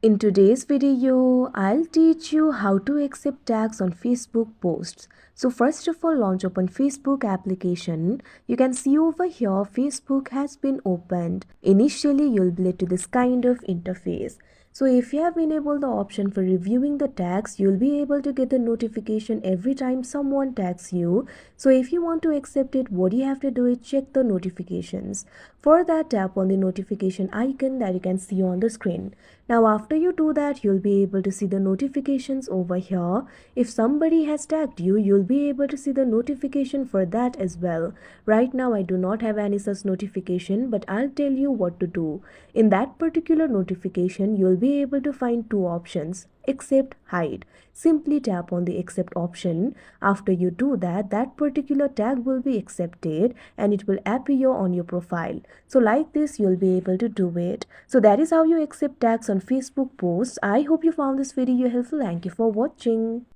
In today's video, I'll teach you how to accept tags on Facebook posts. So first of all, launch open Facebook application. You can see over here Facebook has been opened. Initially, you'll be led to this kind of interface. So if you have enabled the option for reviewing the tags, you'll be able to get the notification every time someone tags you. So if you want to accept it, what you have to do is check the notifications. For that, tap on the notification icon that you can see on the screen. Now after you do that, you'll be able to see the notifications over here. If somebody has tagged you, you'll be able to see the notification for that as well. Right now I do not have any such notification, but I'll tell you what to do. In that particular notification, you'll be able to find two options: accept, hide. Simply tap on the accept option. After you do that, that particular tag will be accepted and it will appear on your profile. So like this, you'll be able to do it. So that is how you accept tags on Facebook posts. I hope you found this video helpful. Thank you for watching.